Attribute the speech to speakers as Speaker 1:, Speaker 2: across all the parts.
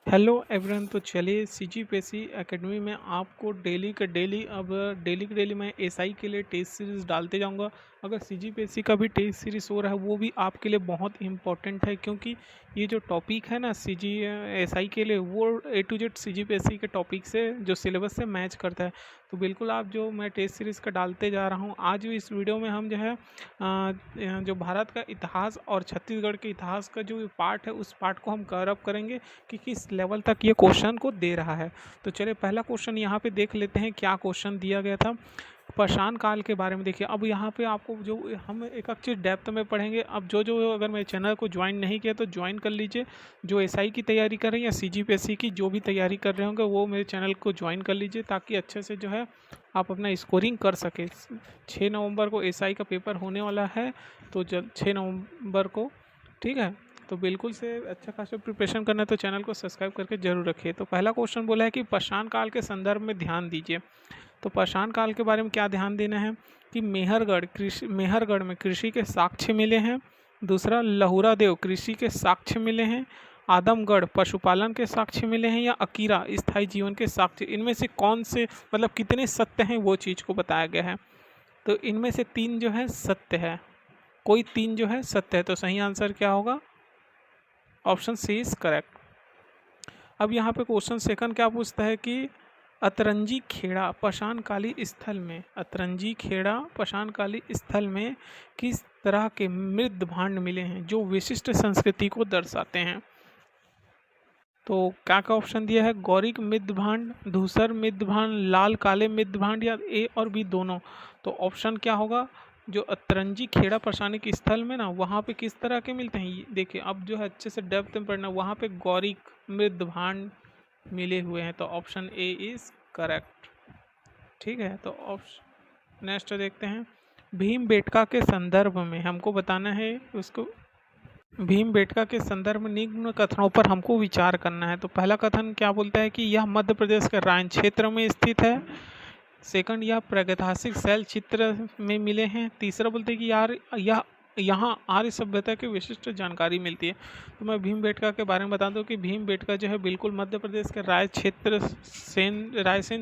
Speaker 1: Hello everyone. तो चलिए CGPSC academy में आपको डेली का डेली मैं एसआई के लिए टेस्ट सीरीज़ डालते जाऊंगा। अगर सीजीपीएससी का भी टेस्ट सीरीज़ हो रहा है वो भी आपके लिए बहुत इंपॉर्टेंट है, क्योंकि ये जो टॉपिक है ना सीजी एसआई के लिए, वो ए टू जेड सीजीपीएससी के टॉपिक से जो सिलेबस से मैच करता है। तो बिल्कुल आप जो मैं टेस्ट सीरीज़ का डालते जा रहा हूँ, आज इस वीडियो में हम जो है जो भारत का इतिहास और छत्तीसगढ़ के इतिहास का जो पार्ट है उस पार्ट को हम कवर अप करेंगे कि किस लेवल तक ये क्वेश्चन को दे रहा है। तो चलिए पहला क्वेश्चन यहाँ पे देख लेते हैं क्या क्वेश्चन दिया गया था। पाषाण काल के बारे में देखिए। अब यहाँ पे आपको जो हम एक एक चीज़ डेप्थ में पढ़ेंगे। अब जो अगर मेरे चैनल को ज्वाइन नहीं किया तो ज्वाइन कर लीजिए। जो एसआई की तैयारी कर रहे हैं या सीजीपीएससी की जो भी तैयारी कर रहे होंगे वो मेरे चैनल को ज्वाइन कर लीजिए, ताकि अच्छे से जो है आप अपना स्कोरिंग कर सके। 6 नवंबर को एसआई का पेपर होने वाला है, तो जब 6 नवंबर को, ठीक है, तो बिल्कुल से अच्छा खासा प्रिपरेशन करना है तो चैनल को सब्सक्राइब करके जरूर रखिए। तो पहला क्वेश्चन बोला है कि पाषाण काल के संदर्भ में ध्यान दीजिए। तो पाषाण काल के बारे में क्या ध्यान देना है कि मेहरगढ़ में कृषि के साक्ष्य मिले हैं। दूसरा, लहुरा देव कृषि के साक्ष्य मिले हैं। आदमगढ़ पशुपालन के साक्ष्य मिले हैं। या अकीरा स्थायी जीवन के साक्ष्य। इनमें से कौन से मतलब कितने सत्य हैं वो चीज़ को बताया गया है। तो इनमें से 3 जो है सत्य है, कोई 3 जो है सत्य है। तो सही आंसर क्या होगा? Option C is correct. अब यहाँ पे क्वेश्चन सेकंड क्या पूछता है कि अतरंजी खेड़ा पाषाण काली स्थल में किस तरह के मृद भांड मिले हैं जो विशिष्ट संस्कृति को दर्शाते हैं। तो क्या क्या ऑप्शन दिया है? गौरिक मृद भांड, धूसर मृद भांड, लाल काले मृद भांड, या ए और बी दोनों। तो ऑप्शन क्या होगा? जो अतरंजी खेड़ा प्रशासनिक स्थल में ना, वहाँ पे किस तरह के मिलते हैं, देखिए अब जो है अच्छे से डेप्थ में पढ़ना। वहाँ पे गौरिक मृद भांड मिले हुए हैं, तो ऑप्शन ए इज करेक्ट। ठीक है, तो ऑप्शन नेक्स्ट देखते हैं। भीमबेटका के संदर्भ में हमको बताना है उसको। भीमबेटका के संदर्भ में निम्न कथनों पर हमको विचार करना है। तो पहला कथन क्या बोलता है कि यह मध्य प्रदेश के रायन क्षेत्र में स्थित है। सेकंड, यह प्रागैतिहासिक शैल चित्र में मिले हैं। तीसरा बोलते हैं कि यार यह यहाँ आर्य सभ्यता की विशिष्ट जानकारी मिलती है। तो मैं भीमबेटका के बारे में बता दूं कि भीमबेटका जो है बिल्कुल मध्य प्रदेश के रायसेन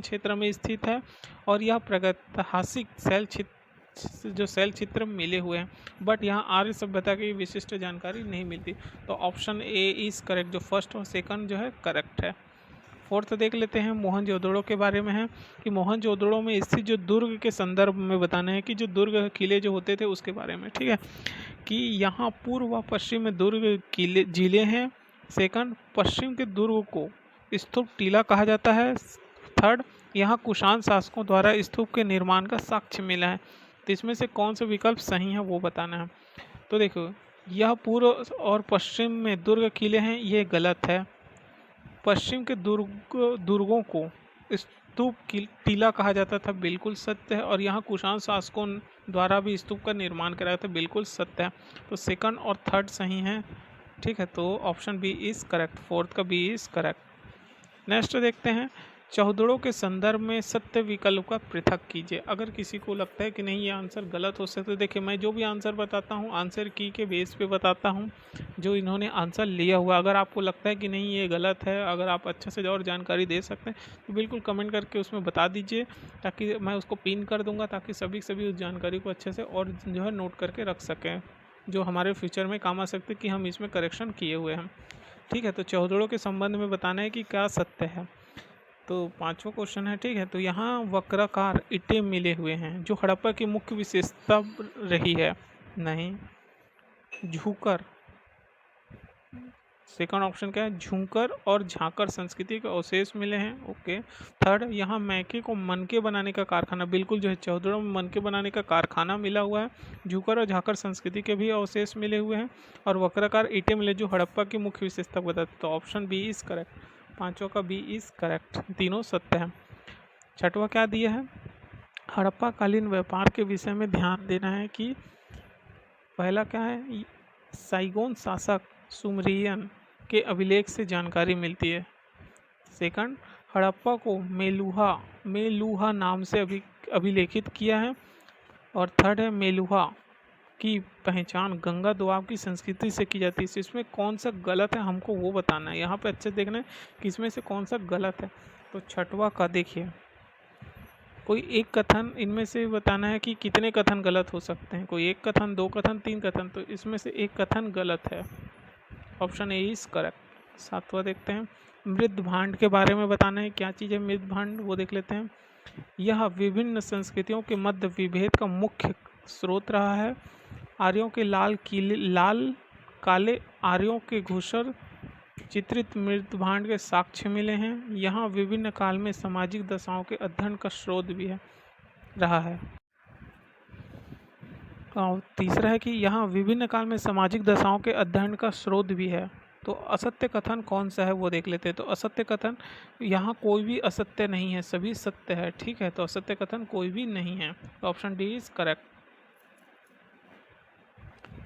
Speaker 1: क्षेत्र में स्थित है, और यह प्रागैतिहासिक शैल चित्र मिले हुए हैं, बट यहाँ आर्य सभ्यता की विशिष्ट जानकारी नहीं मिलती। तो ऑप्शन ए इज करेक्ट, जो फर्स्ट और सेकंड जो है करेक्ट है। फोर्थ देख लेते हैं, मोहनजोदड़ो के बारे में है कि मोहनजोदड़ो में स्थित जो दुर्ग के संदर्भ में बताना है कि जो दुर्ग किले जो होते थे उसके बारे में। ठीक है, कि यहाँ पूर्व व पश्चिम में दुर्ग किले जिले हैं। सेकंड, पश्चिम के दुर्ग को स्तूप टीला कहा जाता है। थर्ड, यहाँ कुषाण शासकों द्वारा स्तूप के निर्माण का साक्ष्य मिला है। तो इसमें से कौन सा विकल्प सही है वो बताना है। तो देखो, यह पूर्व और पश्चिम में दुर्ग किले हैं, ये गलत है। पश्चिम के दुर्गों को स्तूप टीला कहा जाता था, बिल्कुल सत्य है। और यहाँ कुषाण शासकों द्वारा भी स्तूप का निर्माण कराया था, बिल्कुल सत्य है। तो सेकंड और थर्ड सही है। ठीक है, तो option B is correct, fourth का बी इज करेक्ट। नेक्स्ट देखते हैं, चौधड़ों के संदर्भ में सत्य विकल्प का पृथक कीजिए। अगर किसी को लगता है कि नहीं ये आंसर गलत हो सकता है, देखिए मैं जो भी आंसर बताता हूँ आंसर की के बेस पे बताता हूँ जो इन्होंने आंसर लिया हुआ। अगर आपको लगता है कि नहीं ये गलत है, अगर आप अच्छे से और जानकारी दे सकते हैं तो बिल्कुल कमेंट करके उसमें बता दीजिए, ताकि मैं उसको पिन कर दूंगा, ताकि सभी उस जानकारी को अच्छे से और जो है नोट करके रख सकें, जो हमारे फ्यूचर में काम आ सकते कि हम इसमें करेक्शन किए हुए हैं। ठीक है, तो चौधड़ों के संबंध में बताना है कि क्या सत्य है। तो पांचवा क्वेश्चन है। ठीक है, तो यहाँ वक्राकार ईंटें मिले हुए हैं जो हड़प्पा की मुख्य विशेषता रही है। नहीं, झूकर। सेकंड ऑप्शन क्या है? झूकर और झाकर संस्कृति के अवशेष मिले हैं। ओके। थर्ड, यहाँ मैके को मनके बनाने का कारखाना, बिल्कुल जो है चौधड़ों में मनके बनाने का कारखाना मिला हुआ है। झूकर और झाकर संस्कृति के भी अवशेष मिले हुए हैं, और वक्राकार ईंटें मिले जो हड़प्पा की मुख्य विशेषता बताते। तो ऑप्शन बी इज करेक्ट, पांचों का बी इज करेक्ट, तीनों सत्य है। छठवा क्या दिया है? हड़प्पा कालीन व्यापार के विषय में ध्यान देना है कि पहला क्या है? साइगोन शासक सुमरियन के अभिलेख से जानकारी मिलती है। सेकंड, हड़प्पा को मेलुहा नाम से अभिलेखित किया है। और थर्ड है, मेलुहा की पहचान गंगा दोआब की संस्कृति से की जाती है। इसमें कौन सा गलत है हमको वो बताना है। यहाँ पे अच्छे देखना है कि इसमें से कौन सा गलत है। तो छठवा का देखिए, कोई एक कथन इनमें से बताना है कि कितने कथन गलत हो सकते हैं। कोई एक कथन, दो कथन, तीन कथन, तो इसमें से एक कथन गलत है। Option A is correct. सातवां देखते हैं, मृद भांड के बारे में बताना है। क्या चीज़ है मृद भांड, वो देख लेते हैं। यह विभिन्न संस्कृतियों के मध्य विभेद का मुख्य स्रोत रहा है। आर्यों के लाल काले आर्यों के घूसर चित्रित मृद भांड के साक्ष्य मिले हैं। यहाँ विभिन्न काल में सामाजिक दशाओं के अध्ययन का स्रोत भी है रहा है। और तीसरा है कि यहाँ विभिन्न काल में सामाजिक दशाओं के अध्ययन का स्रोत भी है। तो असत्य कथन कौन सा है वो देख लेते हैं। तो असत्य कथन, यहाँ कोई भी असत्य नहीं है, सभी सत्य है। ठीक है, तो असत्य कथन कोई भी नहीं है। तो ऑप्शन डी इज करेक्ट।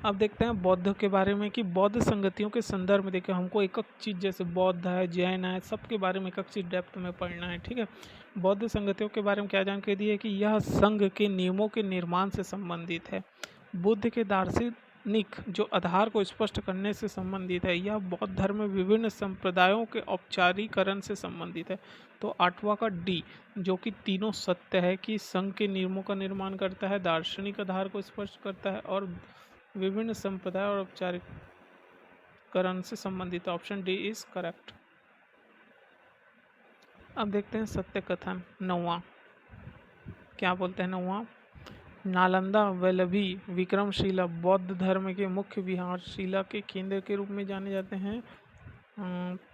Speaker 1: अब देखते हैं बौद्ध के बारे में कि बौद्ध संगतियों के संदर्भ में देखिए, हमको एक एक चीज़ जैसे बौद्ध है, जैन है, सबके बारे में एक एक चीज़ डेप्थ में पढ़ना है। ठीक है, बौद्ध संगतियों के बारे में क्या जानकारी दी है कि यह संघ के नियमों के निर्माण से संबंधित है। बुद्ध के दार्शनिक जो आधार को स्पष्ट करने से संबंधित है। यह बौद्ध धर्म में विभिन्न संप्रदायों के औपचारिकरण से संबंधित है। तो आठवां का डी, जो कि तीनों सत्य है कि संघ के नियमों का निर्माण करता है, दार्शनिक आधार को स्पष्ट करता है और विभिन्न संप्रदाय और औपचारिकरण से संबंधित। Option D is correct. अब देखते हैं सत्य कथन नौवां, क्या बोलते हैं नौवां, नालंदा वल्लभी विक्रमशिला बौद्ध धर्म के मुख्य विहारशिला के केंद्र के रूप में जाने जाते हैं।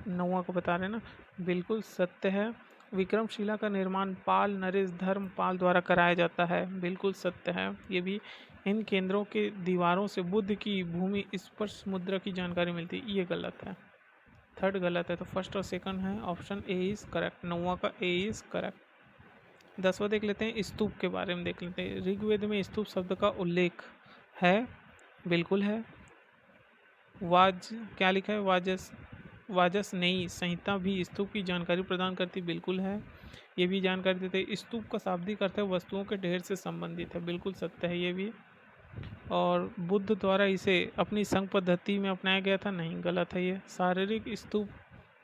Speaker 1: नौवां को बता रहे हैं ना, बिल्कुल सत्य है। विक्रमशिला का निर्माण पाल नरेश धर्मपाल द्वारा कराया जाता है, बिल्कुल सत्य है ये भी। इन केंद्रों के दीवारों से बुद्ध की भूमि स्पर्श मुद्रा की जानकारी मिलती है, ये गलत है। थर्ड गलत है, तो फर्स्ट और सेकंड है। ऑप्शन ए इज करेक्ट, नौवां का ए इज करेक्ट। 10वां देख लेते हैं, स्तूप के बारे में देख लेते हैं। ऋग्वेद में स्तूप शब्द का उल्लेख है, बिल्कुल है। क्या लिखा है, वाजसनेयी संहिता भी स्तूप की जानकारी प्रदान करती, बिल्कुल है। ये भी जानकारी देते हैं। स्तूप का शाब्दिक अर्थ है वस्तुओं के ढेर से संबंधित है, बिल्कुल सत्य है ये भी। और बुद्ध द्वारा इसे अपनी संघ पद्धति में अपनाया गया था, नहीं, गलत है ये। शारीरिक स्तूप,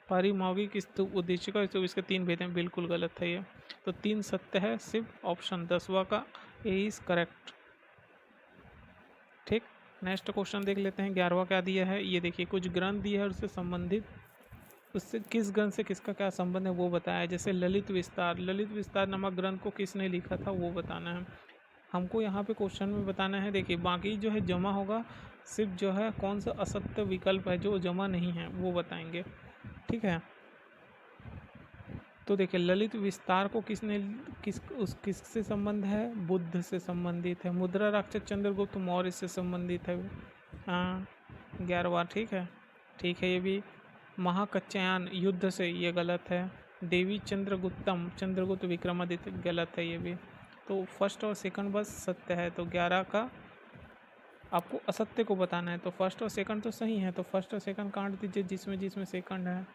Speaker 1: पारिमौगिक स्तूप, उद्देशिका स्तूप, इसके तीन भेद हैं, बिल्कुल गलत है ये। तो तीन सत्य है, सिर्फ ऑप्शन 10वां का ए इज करेक्ट। ठीक, नेक्स्ट क्वेश्चन देख लेते हैं। 11वां क्या दिया है, ये देखिए, कुछ ग्रंथ दिया है उससे संबंधित, उससे किस ग्रंथ से किसका क्या संबंध है वो बताया है। जैसे ललित विस्तार नामक ग्रंथ को किसने लिखा था वो बताना है हमको। यहाँ पे क्वेश्चन में बताना है। देखिए, बाकी जो है जमा होगा, सिर्फ जो है कौन सा असत्य विकल्प है जो जमा नहीं है वो बताएंगे। ठीक है, तो देखिए, ललित विस्तार को किससे संबंध है, बुद्ध से संबंधित है। मुद्रा राक्षस चंद्रगुप्त मौर्य से संबंधित है। 11वां, ठीक है, ठीक है ये भी। महाकच्चायन युद्ध से, ये गलत है। देवी चंद्रगुप्त विक्रमादित्य, गलत है ये भी। तो फर्स्ट और सेकंड बस सत्य है। तो 11 का आपको असत्य को बताना है। तो फर्स्ट और सेकंड तो सही है, तो फर्स्ट और सेकंड काट दीजिए जिसमें सेकंड है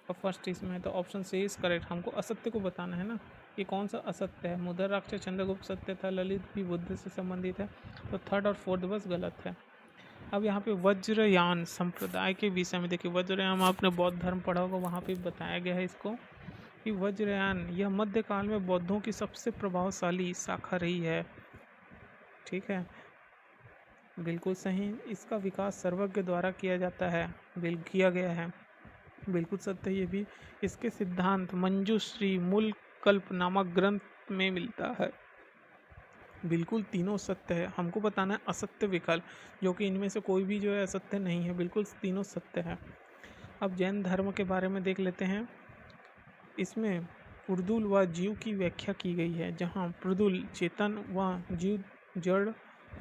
Speaker 1: और फर्स्ट इसमें है। तो ऑप्शन सी इज करेक्ट। हमको असत्य को बताना है ना कि कौन सा असत्य है। मुद्रा राक्षस चंद्रगुप्त सत्य था, ललित भी बुद्ध से संबंधित है। तो थर्ड और फोर्थ बस गलत है। अब यहाँ पे वज्रयान संप्रदाय के विषय में देखिए, वज्रयान आपने बौद्ध धर्म पढ़ा होगा, वहाँ पे बताया गया है इसको कि वज्रयान यह मध्यकाल में बौद्धों की सबसे प्रभावशाली शाखा रही है। ठीक है, बिल्कुल सही। इसका विकास सर्वज्ञ द्वारा किया गया है, बिल्कुल सत्य ये भी। इसके सिद्धांत मंजूश्री मूल कल्प नामक ग्रंथ में मिलता है, बिल्कुल तीनों सत्य है। हमको बताना है असत्य विकल्प, जो कि इनमें से कोई भी जो है असत्य नहीं है, बिल्कुल तीनों सत्य है। अब जैन धर्म के बारे में देख लेते हैं। इसमें पुर्दुल व जीव की व्याख्या की गई है, जहाँ पुर्दुल चेतन व जीव जड़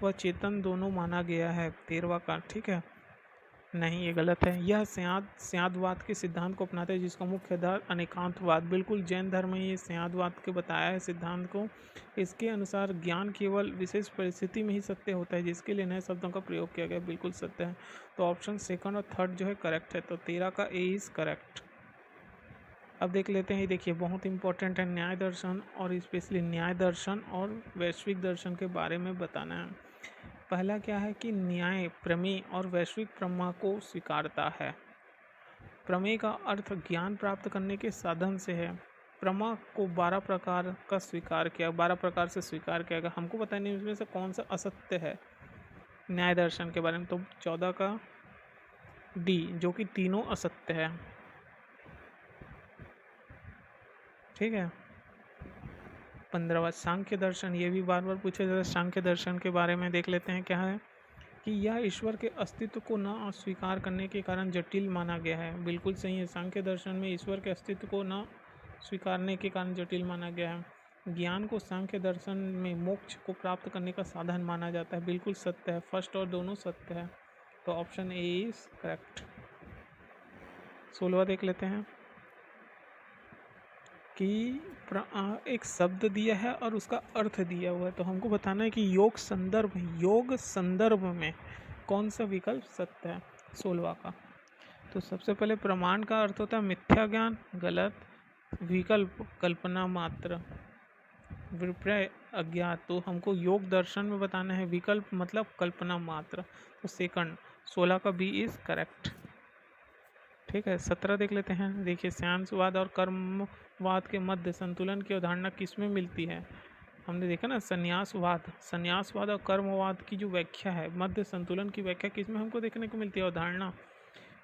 Speaker 1: व चेतन दोनों माना गया है। 13वां का, ठीक है, नहीं, ये गलत है। यह स्यादवाद के सिद्धांत को अपनाते हैं, जिसका मुख्य आधार अनेकांतवाद, बिल्कुल जैन धर्म में ये स्यादवाद के बताया है सिद्धांत को। इसके अनुसार ज्ञान केवल विशेष परिस्थिति में ही सत्य होता है, जिसके लिए नए शब्दों का प्रयोग किया गया, बिल्कुल सत्य है। तो ऑप्शन सेकंड और थर्ड जो है करेक्ट है। तो 13 का ए इज करेक्ट। अब देख लेते हैं, देखिए बहुत इंपॉर्टेंट है, न्याय दर्शन और स्पेशली न्याय दर्शन और वैश्विक दर्शन के बारे में बताना है। पहला क्या है कि न्याय प्रमेय और वैश्विक प्रमा को स्वीकारता है। प्रमेय का अर्थ ज्ञान प्राप्त करने के साधन से है। प्रमा को 12 प्रकार का स्वीकार किया, 12 प्रकार से स्वीकार किया गया। हमको पता नहीं उसमें से कौन सा असत्य है न्याय दर्शन के बारे में, तो 14 का डी, जो कि तीनों असत्य है। ठीक है। 15वां सांख्य दर्शन, ये भी बार बार पूछा जाता है। सांख्य दर्शन के बारे में देख लेते हैं क्या है कि यह ईश्वर के अस्तित्व को न अस्वीकार करने के कारण जटिल माना गया है। बिल्कुल सही है। सांख्य दर्शन में ईश्वर के अस्तित्व को न स्वीकारने के कारण जटिल माना गया है। ज्ञान को सांख्य दर्शन में मोक्ष को प्राप्त करने का साधन माना जाता है। बिल्कुल सत्य है। फर्स्ट और दोनों सत्य है, तो ऑप्शन ए इज करेक्ट। 16वां देख लेते हैं कि एक शब्द दिया है और उसका अर्थ दिया हुआ है, तो हमको बताना है कि योग संदर्भ में कौन सा विकल्प सत्य है 16वां का। तो सबसे पहले प्रमाण का अर्थ होता है मिथ्या ज्ञान, गलत। विकल्प कल्पना मात्र, विपर्य अज्ञात। तो हमको योग दर्शन में बताना है विकल्प मतलब कल्पना मात्र, तो सेकंड 16 का बी इज करेक्ट। ठीक है। 17 देख लेते हैं। देखिए, सन्यासवाद और कर्मवाद के मध्य संतुलन की अवधारणा किसमें मिलती है। हमने देखा ना, संन्यासवाद और कर्मवाद की जो व्याख्या है, मध्य संतुलन की व्याख्या किसमें हमको देखने को मिलती है, अवधारणा।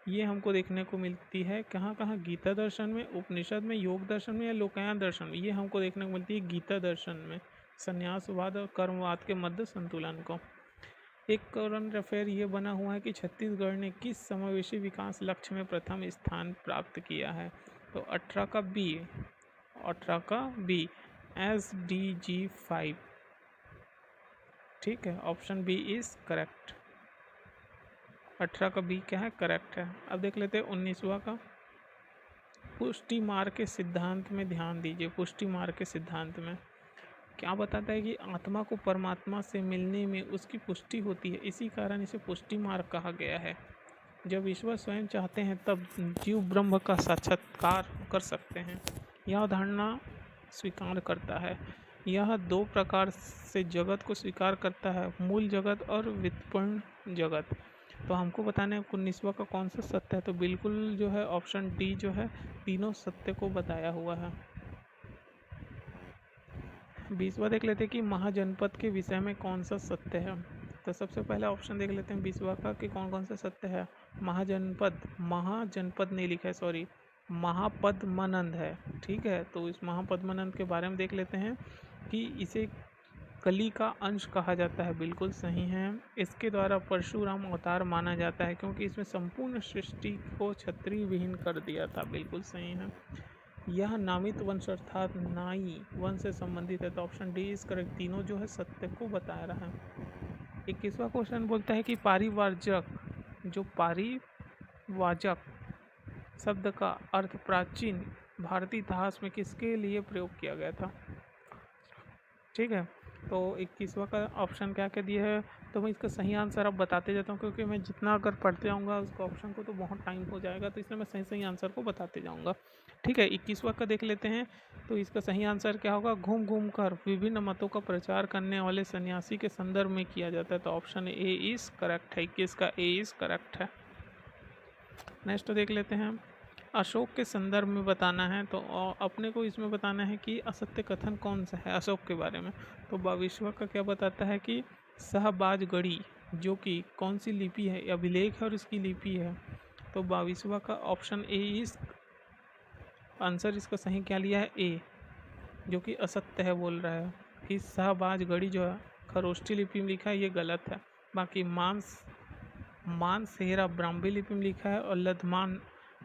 Speaker 1: ये हमको देखने को मिलती है कहाँ कहाँ, गीता दर्शन में, उपनिषद में, योग दर्शन में या लोकायन दर्शन में। ये हमको देखने को मिलती है गीता दर्शन में, संन्यासवाद और कर्मवाद के मध्य संतुलन को। एक करंट अफेयर ये बना हुआ है कि छत्तीसगढ़ ने किस समावेशी विकास लक्ष्य में प्रथम स्थान प्राप्त किया है। तो 18 का बी SDG 5। ठीक है, ऑप्शन बी इज करेक्ट। 18 का बी क्या है, करेक्ट है। अब देख लेते हैं 19वां का। पुष्टि मार्ग के सिद्धांत में ध्यान दीजिए। पुष्टि मार्ग के सिद्धांत में क्या बताता है कि आत्मा को परमात्मा से मिलने में उसकी पुष्टि होती है, इसी कारण इसे पुष्टि मार्ग कहा गया है। जब ईश्वर स्वयं चाहते हैं तब जीव ब्रह्म का साक्षात्कार कर सकते हैं, यह धारणा स्वीकार करता है। यह 2 प्रकार से जगत को स्वीकार करता है, मूल जगत और व्युत्पन्न जगत। तो हमको बताना है 19वां का कौन सा सत्य है, तो बिल्कुल जो है ऑप्शन डी जो है तीनों सत्य को बताया हुआ है। 20वां देख लेते हैं कि महाजनपद के विषय में कौन सा सत्य है। तो सबसे पहला ऑप्शन देख लेते हैं 20वां का कि कौन कौन सा सत्य है। महाजनपद नहीं लिखा है, सॉरी, महापद्मानंद है। ठीक है, तो इस महापद्मानंद के बारे में देख लेते हैं कि इसे कली का अंश कहा जाता है। बिल्कुल सही है। इसके द्वारा परशुराम अवतार माना जाता है क्योंकि इसमें संपूर्ण सृष्टि को क्षत्रिय विहीन कर दिया था। बिल्कुल सही है। यह नामित वंश अर्थात नाई वंश से संबंधित है, तो ऑप्शन डी इज करेक्ट। तीनों जो है सत्य को बता रहा है। 21वां क्वेश्चन बोलता है कि पारिवाजक शब्द का अर्थ प्राचीन भारतीय इतिहास में किसके लिए प्रयोग किया गया था। ठीक है, तो 21वां का ऑप्शन क्या क्या दिया है, तो मैं इसका सही आंसर अब बताते जाता हूँ, क्योंकि मैं जितना अगर पढ़ते जाऊँगा उसको ऑप्शन को तो बहुत टाइम हो जाएगा, तो इसलिए मैं सही आंसर को बताते जाऊँगा। ठीक है, 21वां का देख लेते हैं। तो इसका सही आंसर क्या होगा, घूम घूम कर विभिन्न मतों का प्रचार करने वाले सन्यासी के संदर्भ में किया जाता है, तो ऑप्शन ए इज करेक्ट है। 21 का ए इज करेक्ट है। नेक्स्ट देख लेते हैं। अशोक के संदर्भ में बताना है, तो अपने को इसमें बताना है कि असत्य कथन कौन सा है अशोक के बारे में। तो 22वां का क्या बताता है कि शाहबाजगढ़ी जो कि कौन सी लिपि है, अभिलेख है और इसकी लिपि है। तो 22वां का ऑप्शन ए इज आंसर, इसका सही क्या लिया है, ए, जो कि असत्य है बोल रहा है कि शाहबाजगढ़ी जो है खरोष्ठी लिपि में लिखा है, ये गलत है। बाकी मानसेहरा ब्राह्मी लिपि में लिखा है और लधमान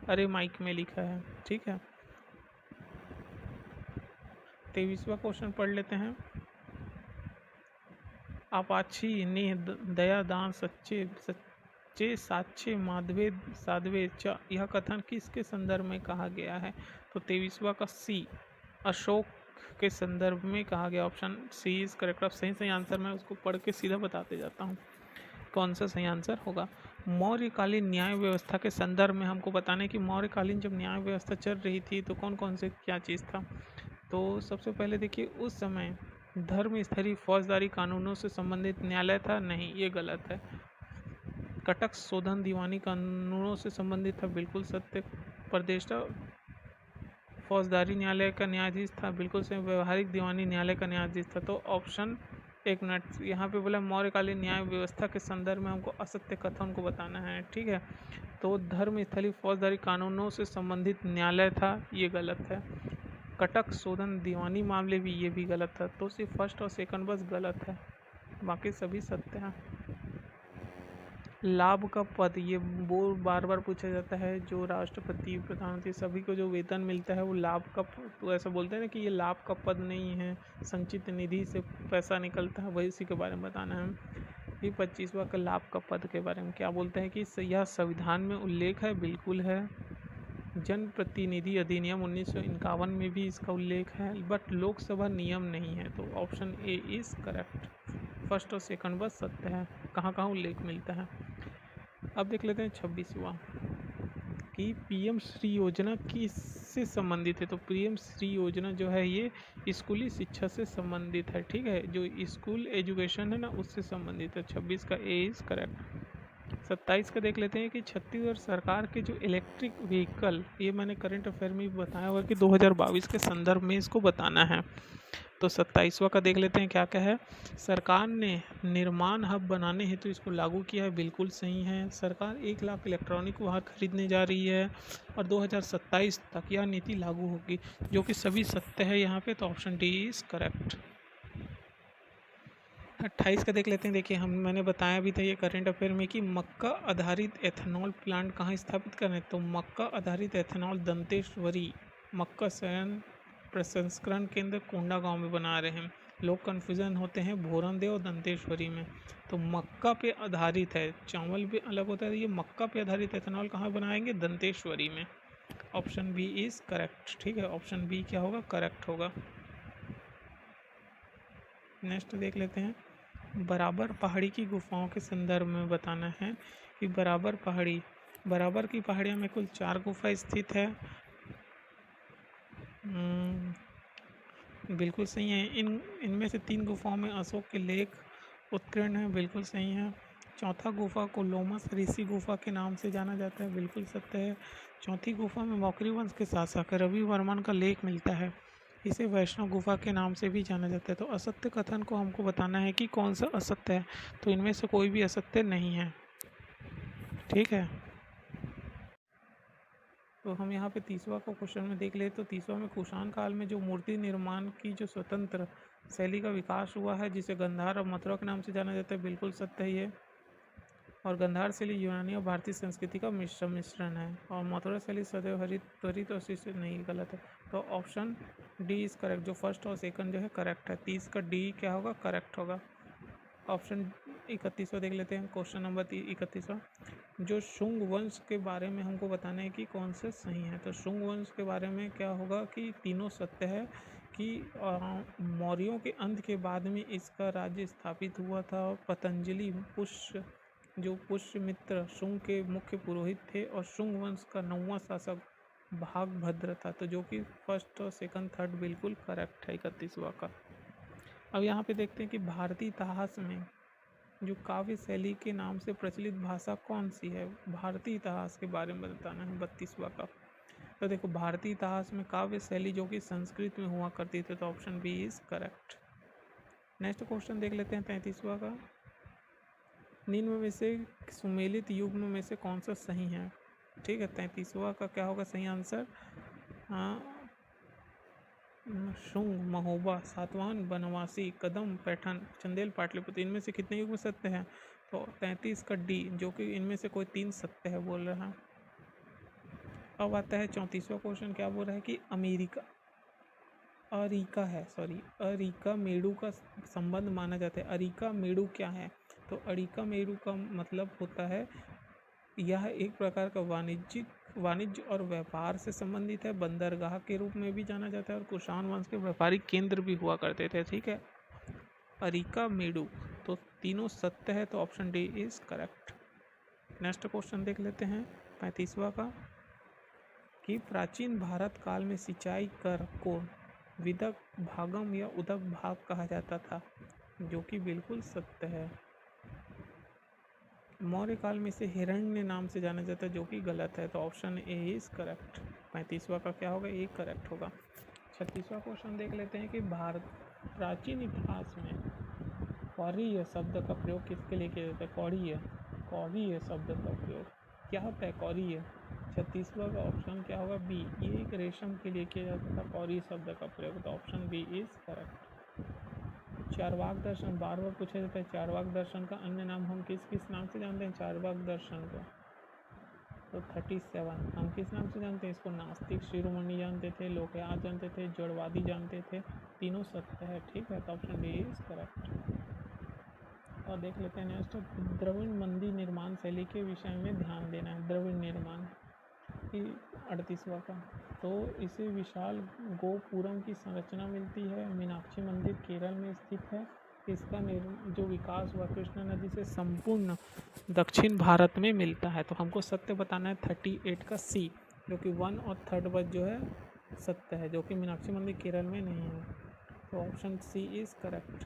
Speaker 1: अरेमाइक में लिखा है। ठीक है, 23वां क्वेश्चन पढ़ लेते हैं। अपाची ने दया दान सच्चे साचे माधवे साधवे च, यह कथन किसके संदर्भ में कहा गया है। तो 23वां का सी, अशोक के संदर्भ में कहा गया। Option C is correct. अब सही आंसर मैं उसको पढ़ के सीधा बताते जाता हूँ कौन सा सही आंसर होगा। मौर्यकालीन न्याय व्यवस्था के संदर्भ में हमको बताने कि मौर्यकालीन जब न्याय व्यवस्था चल रही थी तो कौन कौन से क्या चीज़ था। तो सबसे पहले देखिए, उस समय धर्म स्थली फौजदारी कानूनों से संबंधित न्यायालय था, नहीं, ये गलत है। कटक शोधन दीवानी कानूनों से संबंधित था, बिल्कुल सत्य। प्रदेष्टा फौजदारी न्यायालय का न्यायाधीश था, बिल्कुल सही। व्यवहारिक दीवानी न्यायालय का न्यायाधीश था। तो ऑप्शन, एक मिनट, यहाँ पे बोला मौर्यकालीन न्याय व्यवस्था के संदर्भ में हमको असत्य कथन को बताना है, ठीक है। तो धर्म स्थली फौजदारी कानूनों से संबंधित न्यायालय था, ये गलत है। कटक शोधन दीवानी मामले भी, ये भी गलत था। तो सिर्फ फर्स्ट और सेकंड बस गलत है, बाकी सभी सत्य हैं। लाभ का पद, ये वो बार बार पूछा जाता है, जो राष्ट्रपति प्रधानमंत्री सभी को जो वेतन मिलता है वो लाभ का, तो ऐसा बोलते हैं ना कि ये लाभ का पद नहीं है, संचित निधि से पैसा निकलता है, वही इसी के बारे में बताना है। ये 25वां का लाभ का पद के बारे में क्या बोलते हैं कि यह संविधान में उल्लेख है, बिल्कुल है। जनप्रतिनिधि अधिनियम 1951 में भी इसका उल्लेख है, बट लोकसभा नियम नहीं है। तो option A is correct. First और सेकंड बस सत्य है, कहाँ कहाँ उल्लेख मिलता है। अब देख लेते हैं 26वां कि पीएम श्री योजना किससे संबंधित है। तो पीएम श्री योजना जो है ये स्कूली शिक्षा से संबंधित है, ठीक है, जो स्कूल एजुकेशन है ना, उससे संबंधित है। 26 का ए इज करेक्ट। 27 का देख लेते हैं कि छत्तीसगढ़ सरकार के जो इलेक्ट्रिक व्हीकल, ये मैंने करंट अफेयर में भी बताया हुआ कि 2022 के संदर्भ में इसको बताना है। तो 27वां का देख लेते हैं क्या क्या है। सरकार ने निर्माण हब बनाने हेतु इसको लागू किया है, बिल्कुल सही है। सरकार 1 लाख इलेक्ट्रॉनिक वाहन खरीदने जा रही है और 2027 तक यह नीति लागू होगी, जो कि सभी सत्य है यहाँ पे। तो ऑप्शन डी इज करेक्ट। 28 का देख लेते हैं। देखिए, मैंने बताया भी था ये करंट अफेयर में कि मक्का आधारित एथेनॉल प्लांट कहाँ स्थापित करना है। तो मक्का आधारित एथेनॉल दंतेश्वरी मक्का संयंत्र प्रसंस्करण केंद्र कोंडागांव में बना रहे हैं। लोग कन्फ्यूजन होते हैं भोरनदेव और दंतेश्वरी में। तो मक्का पे आधारित है, चावल भी अलग होता है, ये मक्का पे आधारित एथेनॉल कहाँ बनाएंगे, दंतेश्वरी में। ऑप्शन बी इज करेक्ट, ठीक है, ऑप्शन बी क्या होगा, करेक्ट होगा। नेक्स्ट देख लेते हैं, बराबर पहाड़ी की गुफाओं के संदर्भ में बताना है कि बराबर की पहाड़ियों में कुल 4 गुफा स्थित है। बिल्कुल सही है। इनमें से 3 गुफाओं में अशोक के लेख उत्कीर्ण है, बिल्कुल सही है। चौथा गुफा को लोमस ऋषि गुफा के नाम से जाना जाता है, बिल्कुल सत्य है। चौथी गुफा में मौर्य वंश के शासक रवि वर्मन का लेख मिलता है, इसे वैष्णव गुफा के नाम से भी जाना जाता है। तो असत्य कथन को हमको बताना है कि कौन सा असत्य है। तो इनमें से कोई भी असत्य नहीं है, ठीक है। तो हम यहाँ पे 30वां का क्वेश्चन में देख ले। तो 30वां में कुषाण काल में जो मूर्ति निर्माण की जो स्वतंत्र शैली का विकास हुआ है, जिसे गंधार और मथुरा के नाम से जाना जाता है, बिल्कुल सत्य है ये। और गंधार शैली यूनानी और भारतीय संस्कृति का मिश्रण है, और मथुरा शैली सदैव हरित और शिष्य नहीं, गलत है। तो ऑप्शन डी इज करेक्ट, जो फर्स्ट और सेकंड जो है करेक्ट है। 30 का डी क्या होगा, करेक्ट होगा। ऑप्शन 31वां देख लेते हैं, क्वेश्चन नंबर 31वां, जो शुंग वंश के बारे में हमको बताना है कि कौन से सही है। तो शुंग वंश के बारे में क्या होगा कि तीनों सत्य है, कि मौर्यों के अंत के बाद में इसका राज्य स्थापित हुआ था। पतंजलि पुष्यमित्र शुंग के मुख्य पुरोहित थे, और शुंग वंश का 9वां शासक भागभद्र था। तो जो कि फर्स्ट और सेकंड थर्ड बिल्कुल करेक्ट है 31वां का। अब यहाँ पे देखते हैं कि भारतीय इतिहास में जो काव्य शैली के नाम से प्रचलित भाषा कौन सी है। भारतीय इतिहास के बारे में बताना है 32वां का। तो देखो, भारतीय इतिहास में काव्य शैली जो कि संस्कृत में हुआ करती थी। तो option B is correct. Next question देख लेते हैं 35वां का, निम्न में से सुमेलित युग्म में से कौन सा सही है, ठीक है। 33वां का क्या होगा सही आंसर, शुंग, महोबा, सातवाहन, बनवासी, कदम, पैठन, चंदेल, पाटलिपुत्र, इनमें से कितने युग में सत्य है। तो 33 का डी, जो कि इनमें से कोई 3 सत्य है बोल रहा है। अब आता है 34वां क्वेश्चन, क्या बोल रहा है कि अरिका मेरू का संबंध माना जाता है। अरिका मेरू क्या है। तो अरिका मेरू का मतलब होता है, यह एक प्रकार का वाणिज्य और व्यापार से संबंधित है, बंदरगाह के रूप में भी जाना जाता है, और कुषाण वंश के व्यापारिक केंद्र भी हुआ करते थे, ठीक है। अरिका मेडू, तो तीनों सत्य है। तो option D is correct. Next question देख लेते हैं 35वां का, कि प्राचीन भारत काल में सिंचाई कर को विदक भागम या उदक भाग कहा जाता था, जो कि बिल्कुल सत्य है। मौर्य काल में इसे हिरण्य नाम से जाना जाता है, जो कि गलत है। तो ऑप्शन ए इज करेक्ट। 35वां का क्या होगा? ए करेक्ट होगा। 36वां क्वेश्चन देख लेते हैं कि भारत प्राचीन इतिहास में कौरय शब्द का प्रयोग किसके लिए किया जाता है? कौरय शब्द का प्रयोग क्या होता है? कौरय। 36वां का ऑप्शन क्या होगा? बी। ये एक रेशम के लिए किया जाता था कौरय शब्द का प्रयोग। तो option B is correct. Charvaka दर्शन बार बार पूछा जाता है। चारवाक दर्शन का अन्य नाम हम किस किस नाम से जानते हैं? चारवाक दर्शन को। तो 37 हम किस नाम से जानते हैं इसको? नास्तिक शिरोमणि जानते थे, लोकयात जानते थे, जड़वादी जानते थे। तीनों सत्य है। ठीक है, तो ऑप्शन डी इज करेक्ट। और देख लेते हैं नेक्स्ट, द्रविड़ मंदिर निर्माण शैली के विषय में ध्यान देना है। द्रविड़ निर्माण की 38वां का। तो इसे विशाल गोपुरम की संरचना मिलती है। मीनाक्षी मंदिर केरल में स्थित है। इसका जो विकास हुआ कृष्णा नदी से संपूर्ण दक्षिण भारत में मिलता है। तो हमको सत्य बताना है 38 का सी, जो कि 1 और 3rd बच जो है सत्य है, जो कि मीनाक्षी मंदिर केरल में नहीं है। तो ऑप्शन सी इज करेक्ट।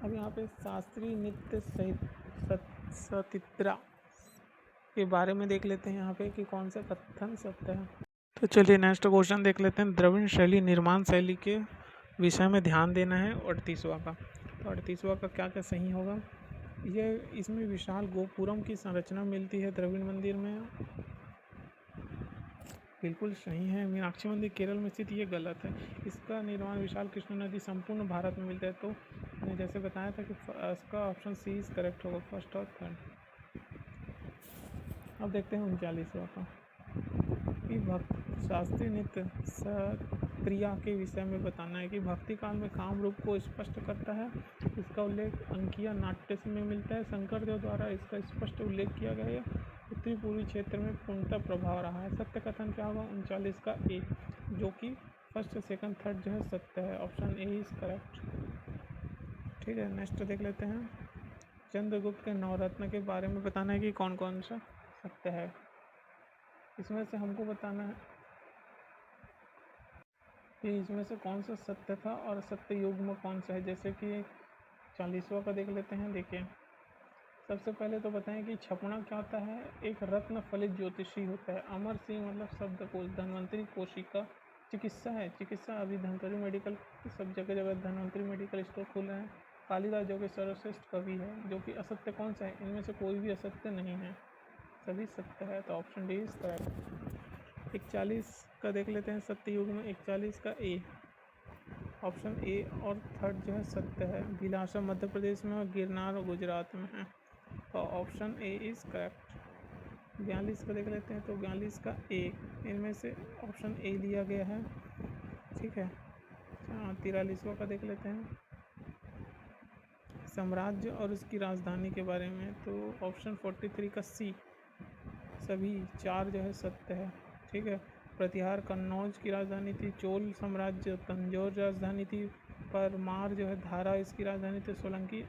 Speaker 1: अब यहाँ पे शास्त्रीय नृत्य सचित्रा के बारे में देख लेते हैं यहाँ पे कि कौन सा कथन सत्य है। तो चलिए नेक्स्ट क्वेश्चन देख लेते हैं। द्रविड़ शैली निर्माण शैली के विषय में ध्यान देना है 38वां का। तो 38वां का क्या क्या सही होगा? ये इसमें विशाल गोपुरम की संरचना मिलती है द्रविड़ मंदिर में, बिल्कुल सही है। मीनाक्षी मंदिर केरल में स्थित, ये गलत है। इसका निर्माण विशाल कृष्णा नदी संपूर्ण भारत में मिलता है। तो मैंने जैसे बताया था कि इसका ऑप्शन सी इज करेक्ट होगा, 1st और 3rd। अब देखते हैं 39वां का कि शास्त्रीय नृत्य सत्रिया के विषय में बताना है कि भक्ति काल में काम रूप को स्पष्ट करता है। इसका उल्लेख अंकिया नाट्य में मिलता है। शंकरदेव द्वारा इसका स्पष्ट उल्लेख किया गया है। उत्तरी पूर्वी क्षेत्र में पूर्णतः प्रभाव रहा है। सत्य कथन क्या होगा? 39 का ए, जो कि 1st 2nd 3rd जो है सत्य है। Option A is correct. ठीक है, नेक्स्ट देख लेते हैं। चंद्रगुप्त के नवरत्न के बारे में बताना है कि कौन कौन सा सत्य है। इसमें से हमको बताना है कि इसमें से कौन सा सत्य था और सत्य युग में कौन सा है। जैसे कि 40वां का देख लेते हैं। देखिए, सबसे पहले तो बताएं कि छपना क्या होता है? एक रत्न फलित ज्योतिषी होता है। अमर सिंह मतलब शब्दकोश। धन्वंतरी कोशिका चिकित्सा है। चिकित्सा अभी धन्वंतरी मेडिकल सब जगह जगह धन्वंतरी मेडिकल स्टोर खुल रहे हैं। कालिदास जो कि सर्वश्रेष्ठ कवि है। जो कि असत्य कौन सा है? इनमें से कोई भी असत्य नहीं है, सभी सत्य है। तो ऑप्शन डी इज करेक्ट। 41 का देख लेते हैं। सत्य युग में 41 का ए, ऑप्शन ए और 3rd जो है सत्य है। भिलाषा मध्य प्रदेश में और गिरनार गुजरात में है। और ऑप्शन ए इज करेक्ट। 42 का देख लेते हैं। तो 42 का ए, इनमें से ऑप्शन ए लिया गया है। ठीक है। 43वां का देख लेते हैं। साम्राज्य और उसकी राजधानी के बारे में। तो ऑप्शन 43 का सी, सभी 4 जो है सत्य है। ठीक है। प्रतिहार कन्नौज की राजधानी थी। चोल साम्राज्य तंजौर राजधानी थी। परमार जो है धारा इसकी राजधानी थी। सोलंकी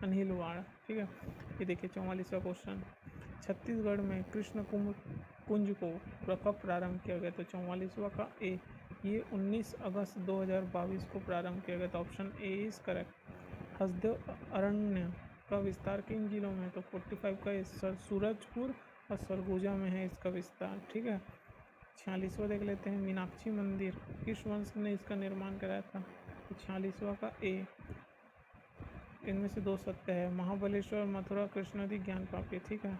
Speaker 1: अनिलवाड़। ठीक है। ये देखिए 44वां क्वेश्चन। छत्तीसगढ़ में कृष्ण कुंज को कब प्रारंभ किया गया? तो 44वां का ए, ये 19 अगस्त 2022 को प्रारंभ किया गया था। Option A is correct. Hasdeo Arand का विस्तार किन जिलों में? तो 45 का सूरजपुर और सरगुजा में है इसका विस्तार। ठीक है। 46वां देख लेते हैं। मीनाक्षी मंदिर किस वंश ने इसका निर्माण कराया था? तो 46वां का ए, इनमें से 2 सत्य है। महाबलेश्वर मथुरा कृष्ण नदी ज्ञान प्राप्ति। ठीक है।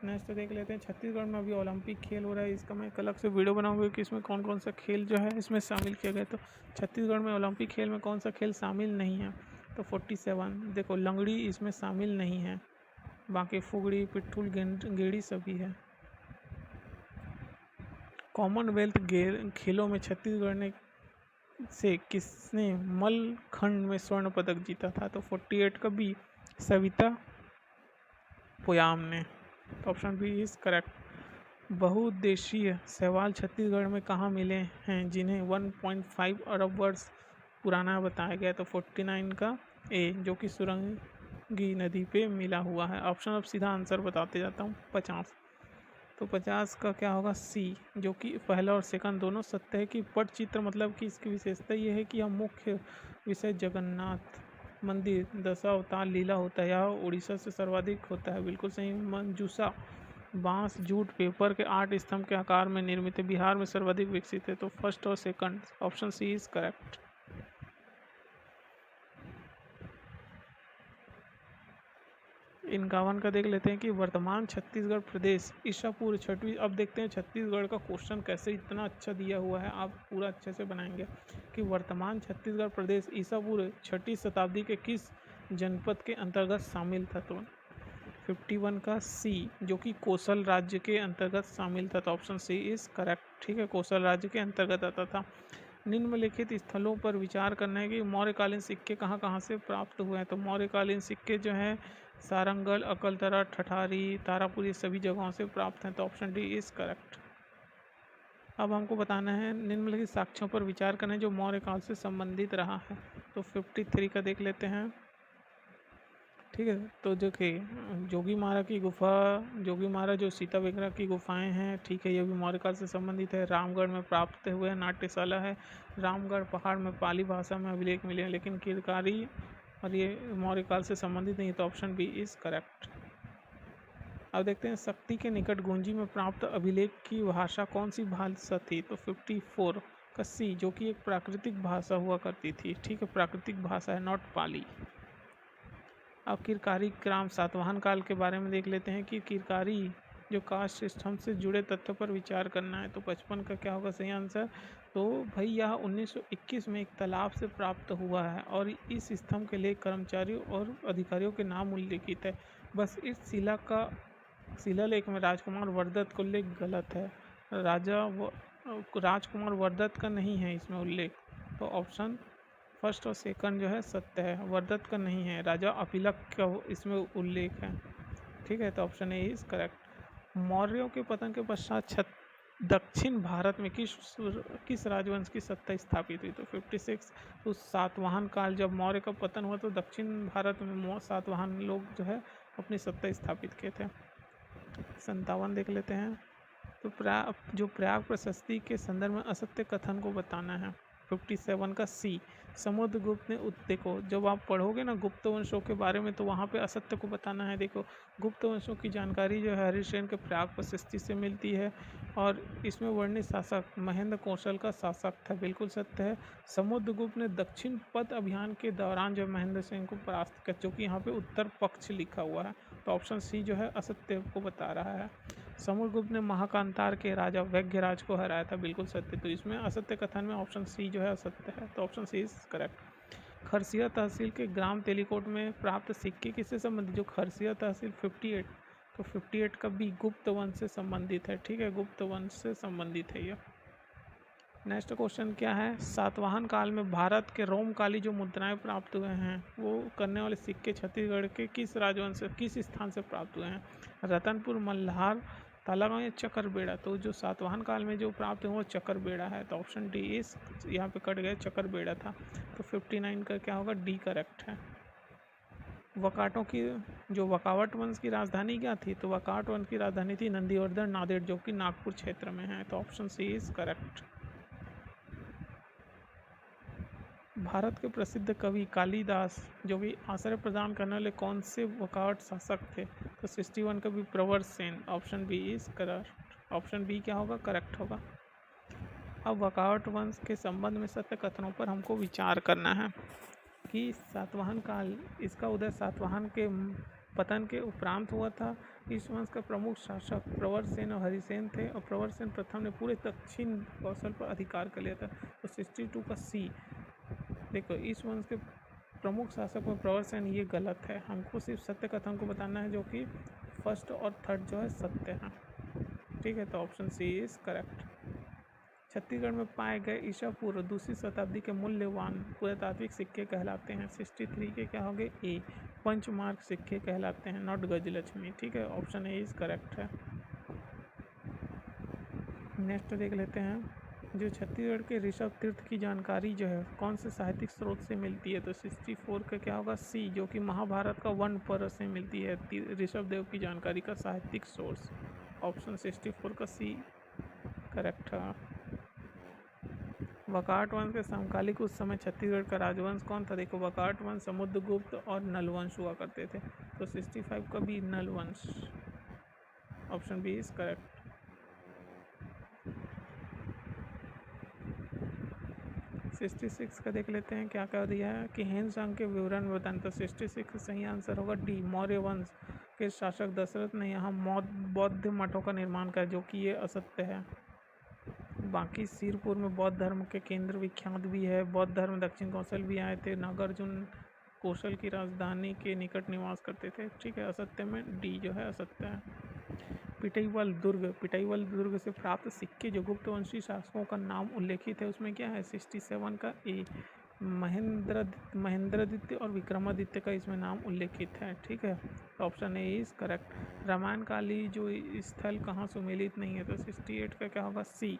Speaker 1: नेक्स्ट देख लेते हैं। छत्तीसगढ़ में अभी ओलंपिक खेल हो रहा है। इसका मैं एक अलग से वीडियो बनाऊंगा कि इसमें कौन कौन सा खेल जो है इसमें शामिल किया गया। तो छत्तीसगढ़ में ओलंपिक खेल में कौन सा खेल शामिल नहीं है? तो 47 देखो, लंगड़ी इसमें शामिल नहीं है, बाकी फुगड़ी पिट्ठुल गेड़ी सभी है। कॉमनवेल्थ खेलों में छत्तीसगढ़ ने से किसने मल्लखंड में स्वर्ण पदक जीता था? तो 48 का बी, सविता पोयाम ने। तो ऑप्शन बी इज करेक्ट। बहुउद्देशीय शैवाल छत्तीसगढ़ में कहाँ मिले हैं जिन्हें 1.5 अरब वर्ष पुराना बताया गया? तो 49 का ए, जो कि सुरंगी नदी पे मिला हुआ है। ऑप्शन अब सीधा आंसर बताते जाता हूँ। 50। तो 50 का क्या होगा सी, जो कि पहला और सेकंड दोनों सत्य है। कि पटचित्र मतलब कि इसकी विशेषता ये है कि यह मुख्य विषय जगन्नाथ मंदिर दशा अवतार लीला होता है। यह उड़ीसा से सर्वाधिक होता है, बिल्कुल सही। मंजूषा बांस जूट पेपर के 8 स्तंभ के आकार में निर्मित है, बिहार में सर्वाधिक विकसित है। तो फर्स्ट और second option C is correct. इक्यावन का देख लेते हैं कि वर्तमान छत्तीसगढ़ प्रदेश ईसा पूर्व छठवीं। अब देखते हैं छत्तीसगढ़ का क्वेश्चन कैसे इतना अच्छा दिया हुआ है, आप पूरा अच्छे से बनाएंगे। कि वर्तमान छत्तीसगढ़ प्रदेश ईसा पूर्व छठी शताब्दी के किस जनपद के अंतर्गत शामिल था। तो 51 का सी, जो कि कोसल राज्य के अंतर्गत शामिल था। तो ऑप्शन सी इज करेक्ट। ठीक है, कोसल राज्य के अंतर्गत आता था। निम्नलिखित स्थलों पर विचार करना है कि मौर्यकालीन सिक्के कहाँ कहाँ से प्राप्त हुए हैं। तो मौर्यकालीन सिक्के जो हैं सारंगल, अकलतरा, ठठारी, तारापुर, ये सभी जगहों से प्राप्त हैं। तो ऑप्शन डी इज करेक्ट। अब हमको बताना है निम्नलिखित साक्ष्यों पर विचार करना है जो मौर्य काल से संबंधित रहा है। तो 53 का देख लेते हैं। ठीक है, तो देखिए जोगीमारा की गुफा, जोगीमारा जो सीता विग्रह की गुफाएं हैं, ठीक है, ये भी मौर्य काल से संबंधित है। रामगढ़ में प्राप्त हुए हैं, नाट्यशाला है। रामगढ़ पहाड़ में पाली भाषा में अभिलेख मिले हैं, लेकिन किरकारी और ये मौर्य काल से संबंधित नहीं है। तो ऑप्शन बी इज करेक्ट। अब देखते हैं शक्ति के निकट गुंजी में प्राप्त अभिलेख की भाषा कौन सी भाषा थी। तो 54 का सी, जो कि एक प्राकृतिक भाषा हुआ करती थी। ठीक है, प्राकृतिक भाषा है, नॉट पाली। अब किरकारी ग्राम सातवाहन काल के बारे में देख लेते हैं कि किरकारी जो कास्ट सिस्टम से जुड़े तथ्यों पर विचार करना है। तो 55 का क्या होगा सही आंसर। तो भाई यह 1921 में एक तालाब से प्राप्त हुआ है और इस स्तंभ के लिए कर्मचारियों और अधिकारियों के नाम उल्लिखित है। बस इस शिलालेख में राजकुमार वर्दत्त का उल्लेख गलत है। राजकुमार वर्दत्त का नहीं है इसमें उल्लेख। तो ऑप्शन फर्स्ट और सेकंड जो है सत्य है, वर्दत्त का नहीं है, राजा अपिलक का इसमें उल्लेख है। ठीक है, तो ऑप्शन ए इज करेक्ट। मौर्यों के पतन के पश्चात दक्षिण भारत में किस राजवंश की सत्ता स्थापित हुई। तो 56 तो सातवाहन काल, जब मौर्य का पतन हुआ तो दक्षिण भारत में सातवाहन लोग जो है अपनी सत्ता स्थापित किए थे। 57 देख लेते हैं। तो प्रयाग प्रशस्ति के संदर्भ में असत्य कथन को बताना है। 57 का सी, समुद्रगुप्त ने देखो जब आप पढ़ोगे ना गुप्त वंशों के बारे में तो वहाँ पे असत्य को बताना है। देखो गुप्त वंशों की जानकारी जो है हरिश्चंद्र के प्रयाग प्रशस्ति से मिलती है और इसमें वर्णित शासक महेंद्र कौशल का शासक था, बिल्कुल सत्य है। समुद्रगुप्त ने दक्षिण पथ अभियान के दौरान जो महेंद्र सिंह को परास्त किया, जो कि यहाँ पे उत्तर पक्ष लिखा हुआ है। तो ऑप्शन सी जो है असत्य को बता रहा है। समुद्रगुप्त ने महाकांतार के राजा वैग्यराज को हराया था, बिल्कुल सत्य। तो इसमें असत्य कथन में ऑप्शन सी जो है असत्य है। तो option C is correct. Kharsia तहसील के ग्राम तेलिकोट में प्राप्त सिक्के किससे संबंधित। जो खरसिया तहसील 58, तो 58 का भी गुप्त वंश से संबंधित है। ठीक है, गुप्त वंश से संबंधित है यह। नेक्स्ट क्वेश्चन क्या है, सातवाहन काल में भारत के रोमकाली जो मुद्राएं प्राप्त हुए हैं वो करने वाले सिक्के छत्तीसगढ़ के किस राजवंश से किस स्थान से प्राप्त हुए हैं। रतनपुर, मल्हार, तालागांव या चकरबेड़ा। तो जो सातवाहन काल में जो प्राप्त हुआ वो चकरबेड़ा है। तो ऑप्शन डी इस यहाँ पे कट गया, चकरबेड़ा था। तो 59 का क्या होगा, डी करेक्ट है। वकाटों की जो वकावट वंश की राजधानी क्या थी। तो वकावट वंश की राजधानी थी नंदीवर्धन नांदेड़, जो कि नागपुर क्षेत्र में है। तो option C is correct. Bharat के प्रसिद्ध कवि कालिदास जो भी आश्रय प्रदान करने वाले कौन से वकावट शासक थे। तो 61 का भी Pravarsen. Option B is correct. Option B क्या होगा, करेक्ट होगा। अब वकावट वंश के संबंध में सत्य कथनों पर हमको विचार करना है कि सातवाहन काल, इसका उदय सातवाहन के पतन के उपरांत हुआ था। इस वंश का प्रमुख शासक प्रवर सेन और हरिसेन थे और प्रवर सेन प्रथम ने पूरे दक्षिण कौशल पर अधिकार कर लिया था। तो 62 का सी, देखो इस वंश के प्रमुख शासक में प्रवर सेन, ये गलत है। हमको सिर्फ सत्य कथन को बताना है जो कि फर्स्ट और थर्ड जो है सत्य है। ठीक है, तो option C is correct. Chhattisgarh में पाए गए ईसा पूर्व दूसरी शताब्दी के मूल्यवान पुरातात्विक सिक्के कहलाते हैं। 63 के क्या होंगे, ए पंचमार्क सिक्के कहलाते हैं, नॉट गजलक्ष्मी। ठीक है, ऑप्शन ए इज करेक्ट है। नेक्स्ट देख लेते हैं, जो छत्तीसगढ़ के ऋषभ तीर्थ की जानकारी जो है कौन से साहित्यिक स्रोत से मिलती है। तो 64 का क्या होगा, सी, जो कि महाभारत का वन पर्व से मिलती है ऋषभ देव की जानकारी का साहित्यिक सोर्स। ऑप्शन 64 का सी करेक्ट है। वकाट वंश के समकालिक उस समय छत्तीसगढ़ का राजवंश कौन था? देखो वकाट वंश समुद्रगुप्त और नल वंश हुआ करते थे, तो 65 का भी नल वंश, ऑप्शन बी इज करेक्ट। 66 का देख लेते हैं क्या क्या दिया है कि हिंद संघ के विवरण में बताएं, तो 66 का सही आंसर होगा डी, मौर्य वंश के शासक दशरथ ने यहाँ बौद्ध मठों का निर्माण किया, जो कि ये असत्य है। बाकी सिरपुर में बौद्ध धर्म के केंद्र विख्यात भी है, बौद्ध धर्म दक्षिण कौशल भी आए थे, नागार्जुन कौशल की राजधानी के निकट निवास करते थे, ठीक है, असत्य में डी जो है असत्य है। पिटाईवाल दुर्ग से प्राप्त सिक्के जो गुप्त वंशी शासकों का नाम उल्लेखित है, उसमें क्या है? 67 का ए, महेंद्रदित्य और विक्रमादित्य का इसमें नाम उल्लेखित है, ठीक है, तो option A is correct. Ramayana काली जो स्थल कहाँ सुमेलित नहीं है, तो 68 का क्या होगा? सी,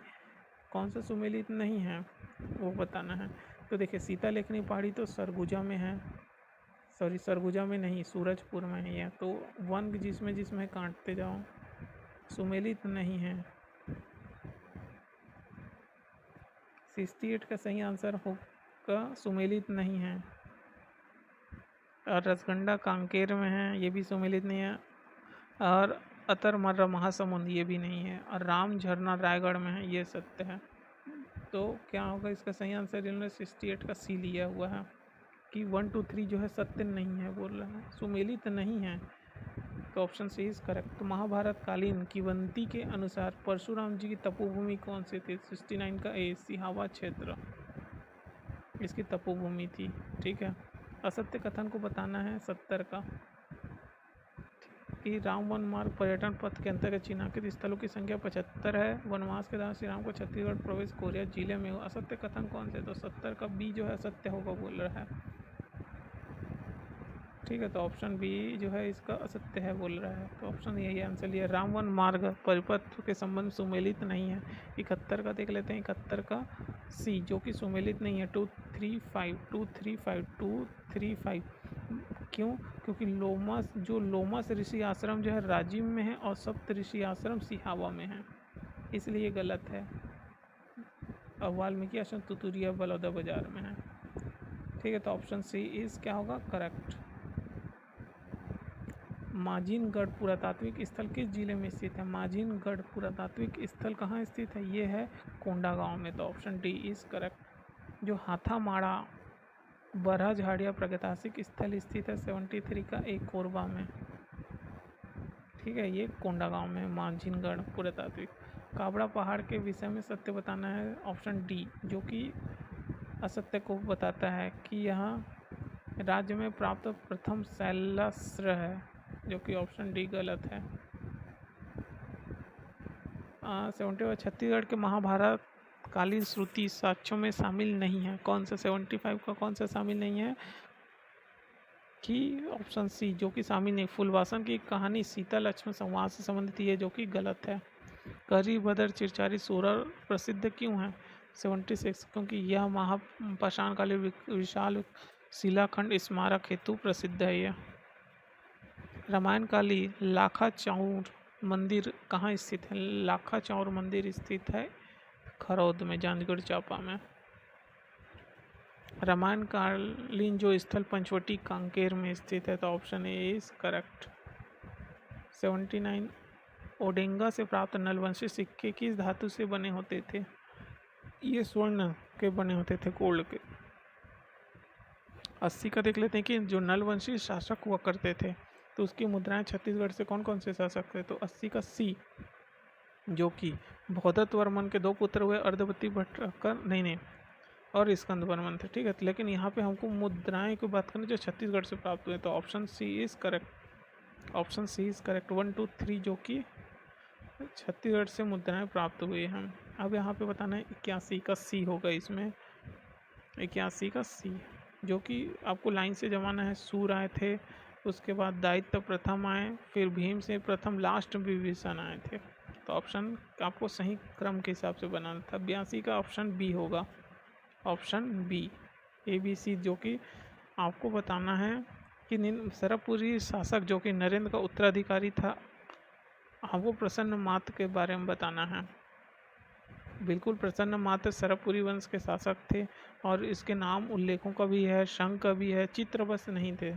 Speaker 1: कौन सा सुमेलित नहीं है वो बताना है। तो देखिए सीता लेखनी पहाड़ी तो सरगुजा में है, सॉरी सरगुजा में नहीं, सूरजपुर में है, तो वन जिसमें काटते जाओ, सुमेलित नहीं है। 68 का सही आंसर होगा सुमेलित नहीं है। और रसगंडा कांकेर में है, ये भी सुमेलित नहीं है। और अतरमर्रा महासमुंद ये भी नहीं है। और राम झरना रायगढ़ में है, ये सत्य है। तो क्या होगा इसका सही आंसर? इन्होंने 68 का सी लिया हुआ है कि 1 2 3 जो है सत्य नहीं है, बोल रहे हैं सुमेलित नहीं है, तो ऑप्शन सी इज करेक्ट। तो महाभारत कालीन किवंती के अनुसार परशुराम जी की तपोभूमि कौन सी थी? 69 का ए, सिहावा क्षेत्र इसकी तपोभूमि थी, ठीक है। असत्य कथन को बताना है 70 का कि राम वन मार्ग पर्यटन पथ के अंतर्गत चिन्हांकित स्थलों की संख्या 75 है। वनवास के दौरान श्री राम को छत्तीसगढ़ प्रवेश कोरिया जिले में हुआ। असत्य कथन कौन से? तो 70 का बी जो है असत्य होगा बोल रहा है, ठीक है, तो ऑप्शन बी जो है इसका असत्य है बोल रहा है, तो ऑप्शन यही आंसर लिया। राम वन मार्ग परिपथ के संबंध सुमेलित नहीं है। 71 का देख लेते हैं, 71 का सी जो कि सुमेलित नहीं है। 235 क्यों? क्योंकि लोमस ऋषि आश्रम जो है राजिम में है और सप्त ऋषि आश्रम सिहावा में है, इसलिए गलत है। और वाल्मीकि आश्रम तुतुरिया बलौदा बाजार में है, ठीक है, तो ऑप्शन सी इज क्या होगा? करेक्ट। माजिनगढ़ पुरातात्विक स्थल किस जिले में स्थित है? माजिनगढ़ पुरातात्विक स्थल कहाँ स्थित है? ये है कोंडागांव में, तो ऑप्शन डी इज करेक्ट। जो हाथामाड़ा बरहा झाड़िया प्रागैतिहासिक स्थल स्थित है 73 का एक कोरबा में, ठीक है, ये कोंडागांव में माजिनगढ़ पुरातात्विक। काबड़ा पहाड़ के विषय में सत्य बताना है, ऑप्शन डी जो कि असत्य को बताता है कि यहाँ राज्य में प्राप्त प्रथम शैलास्त्र है, जो कि ऑप्शन डी गलत है। 71 छत्तीसगढ़ के महाभारत कालीन श्रुति साक्ष्यों में शामिल नहीं है, कौन सा? 75 का कौन सा शामिल नहीं है? कि ऑप्शन सी जो कि शामिल नहीं। फुलवासन की कहानी सीता लक्ष्मण संवाद से संबंधित है, जो कि गलत है। करी भदर चिरचारी सोरर प्रसिद्ध क्यों है? 76 क्योंकि यह महापाषाणकालीन विशाल शिलाखंड स्मारक हेतु प्रसिद्ध है। यह रामायण काली लाखा चाउर मंदिर कहाँ स्थित है? लाखा चाउर मंदिर स्थित है खरौद में, जांजगीर चांपा में। रामायण कालीन जो स्थल पंचवटी कांकेर में स्थित है, तो ऑप्शन ए इज करेक्ट। 79 ओडेंगा से प्राप्त नलवंशी सिक्के किस धातु से बने होते थे? ये स्वर्ण के बने होते थे, गोल्ड के। 80 का देख लेते हैं कि जो नलवंशी शासक हुआ करते थे तो उसकी मुद्राएं छत्तीसगढ़ से कौन कौन से शासक थे? तो 80 का सी जो कि भौदत्त वर्मन के 2 पुत्र हुए, अर्धवती भटकर नहीं और स्कंद वर्मन थे, ठीक है, लेकिन यहाँ पे हमको मुद्राएं की बात करनी जो छत्तीसगढ़ से प्राप्त हुए, तो option C is correct. Option C is correct. 1 2 3 जो कि छत्तीसगढ़ से मुद्राएं प्राप्त हुई हैं। अब यहाँ पे बताना है 81 का सी होगा इसमें, 81 का सी जो कि आपको लाइन से जमाना है। सूर आए थे, उसके बाद दायित्व प्रथम आए, फिर भीम से प्रथम, लास्ट विभीषण आए थे, तो ऑप्शन आपको सही क्रम के हिसाब से बनाना था। 82 का ऑप्शन बी होगा, ऑप्शन बी ABC जो कि आपको बताना है कि सरपुरी शासक जो कि नरेंद्र का उत्तराधिकारी था हमको प्रसन्न मात्र के बारे में बताना है। बिल्कुल, प्रसन्न मात्र सरबपुरी वंश के शासक थे और इसके नाम उल्लेखों का भी है, शंख का भी है, चित्र बस नहीं थे।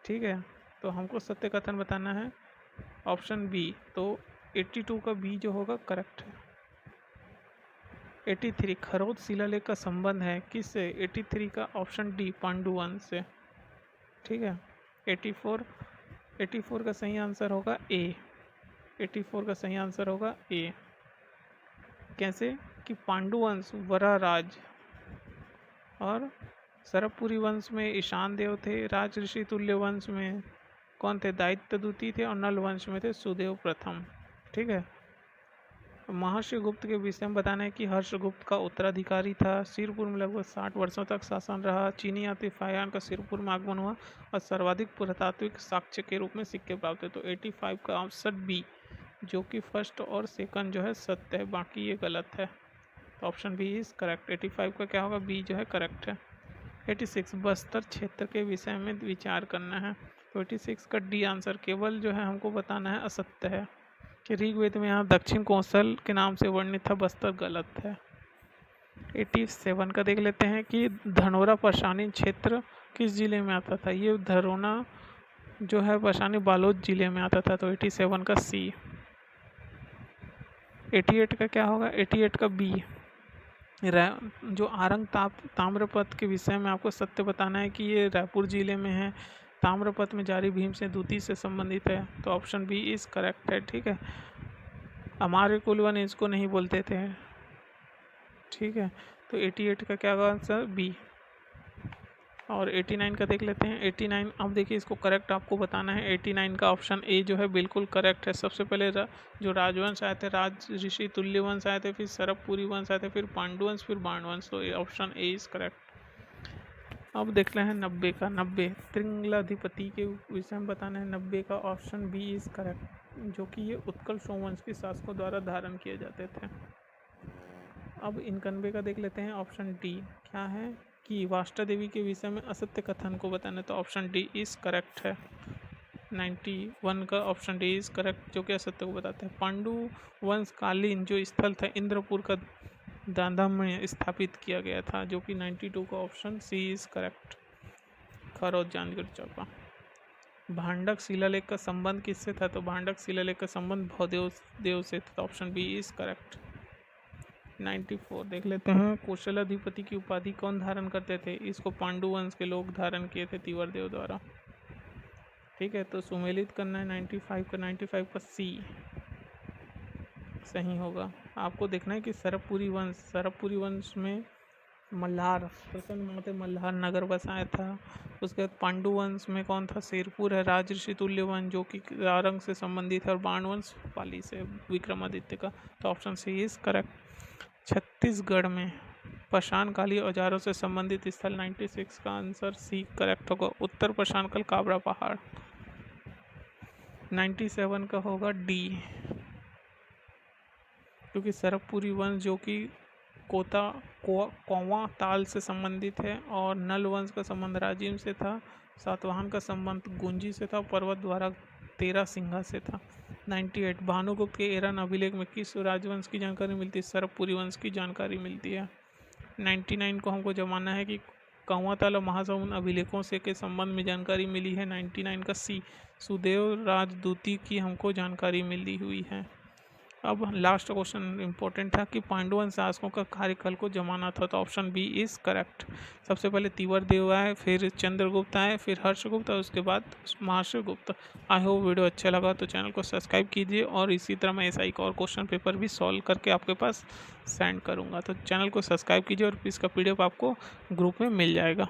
Speaker 1: ठीक है, तो हमको सत्य कथन बताना है ऑप्शन बी। तो 82 का बी जो होगा करेक्ट है। 83 खरोद शिलालेख का संबंध है किससे? 83 का ऑप्शन डी पांडु वंश से। ठीक है, 84 का सही आंसर होगा ए। 84 का सही आंसर होगा ए। कैसे? कि पांडु वंश वरा राज और सरबपुरी वंश में ईशान देव थे, राज ऋषि तुल्य वंश में कौन थे? दैत्य दूती थे और नल वंश में थे सुदेव प्रथम। ठीक है, महर्षि गुप्त के विषय में बताना है कि हर्षगुप्त का उत्तराधिकारी था, सिरपुर में लगभग 60 वर्षों तक शासन रहा, चीनी यात्री फायान का सिरपुर में आगमन हुआ और सर्वाधिक पुरातात्विक साक्ष्य के रूप में सिक्के प्राप्त हुए। तो 85 का ऑप्शन बी जो कि फर्स्ट और सेकंड जो है सत्य है, बाकी ये गलत है। तो ऑप्शन बी इज करेक्ट। 85 का क्या होगा? बी जो है करेक्ट है। 86 बस्तर क्षेत्र के विषय में विचार करना है। तो 86 का डी आंसर केवल जो है हमको बताना है असत्य है कि ऋग्वेद में यहाँ दक्षिण कोसल के नाम से वर्णित था, बस्तर गलत है। 87 का देख लेते हैं कि धनोरा परेशानी क्षेत्र किस जिले में आता था? ये धनोरा जो है परेशानी बालोद जिले में आता था। तो 87 का सी। 88 का क्या होगा? 88 का बी जो आरंग ताम्रपत्र के विषय में आपको सत्य बताना है कि ये रायपुर जिले में है, ताम्रपत्र में जारी भीमसेन द्वितीय से संबंधित है। तो ऑप्शन बी इज करेक्ट है। ठीक है, हमारे कुलवन इसको नहीं बोलते थे। ठीक है, तो 88 का क्या होगा आंसर? बी। और 89 का देख लेते हैं। 89 अब देखिए इसको करेक्ट आपको बताना है। 89 का ऑप्शन ए जो है बिल्कुल करेक्ट है। सबसे पहले जो राजवंश आए थे, राज ऋषि तुल्य वंश आए थे, फिर सरबपुरी वंश आए थे, फिर पांडुवंश, फिर बाणवंश। तो ऑप्शन ए इज करेक्ट। अब देख रहे हैं 90 का। 90 त्रिंगलाधिपति के विषय में बताना है। 90 का ऑप्शन बी इज करेक्ट, जो कि ये उत्कल सोमवंश के शासकों द्वारा धारण किए जाते थे। अब 91 का देख लेते हैं। ऑप्शन डी क्या है कि वाष्टा देवी के विषय में असत्य कथन को बताना है। तो ऑप्शन डी इज करेक्ट है। 91 का ऑप्शन डी इज करेक्ट, जो कि असत्य को बताते हैं। पांडु वंश कालीन जो स्थल था इंद्रपुर का दांधा में स्थापित किया गया था, जो कि 92 का option C is correct. Kharod Jangarh चौपा। भांडक शिलालेख का संबंध किससे था? तो भांडक शिलालेख का संबंध भौदेव देव से था। Option B is correct. 94 देख लेते हैं। कौशलाधिपति की उपाधि कौन धारण करते थे? इसको पांडु वंश के लोग धारण किए थे तीवर देव द्वारा। ठीक है, तो सुमेलित करना है 95 का। 95 का सी सही होगा। आपको देखना है कि सरबपुरी वंश में मल्हार प्रसन्न माते मल्हार नगर बसाया था। उसके बाद पांडु वंश में कौन था? सिरपुर है। राज ऋषि तुल्य वंश जो कि आरंग से संबंधित है और बाणवंश पाली से विक्रमादित्य का। तो option C is correct. Chhattisgarh में पाषाणकालीन औजारों से संबंधित स्थल 96 का आंसर सी करेक्ट होगा। उत्तर पाषाणकाल काबरा पहाड़। 97 का होगा डी, क्योंकि सरबपुरी वंश जो कि कौवा ताल से संबंधित है और नल वंश का संबंध राजिम से था, सातवाहन का संबंध गुंजी से था, पर्वत द्वारा 13 सिंघा से था। 98 भानुगुप्त के एरन अभिलेख में किस राजवंश की जानकारी मिलती है? सरबपुरी वंश की जानकारी मिलती है। 99 को हमको जमाना है कि कौवाताल और महासमुंद अभिलेखों से के संबंध में जानकारी मिली है। 99 का सी सुदेव राजदूती की हमको जानकारी मिली हुई है। अब लास्ट क्वेश्चन इंपॉर्टेंट था कि पांडुवंश शासकों का कार्यकाल को जमाना था। तो ऑप्शन बी इज करेक्ट। सबसे पहले तीवर देव आए, फिर चंद्रगुप्त आए, फिर हर्षगुप्त और उसके बाद महर्षि गुप्त। आई होप वीडियो अच्छा लगा तो चैनल को सब्सक्राइब कीजिए और इसी तरह मैं ऐसा एक और क्वेश्चन पेपर भी सॉल्व करके आपके पास सेंड करूँगा। तो चैनल को सब्सक्राइब कीजिए और इसका PDF आपको ग्रुप में मिल जाएगा।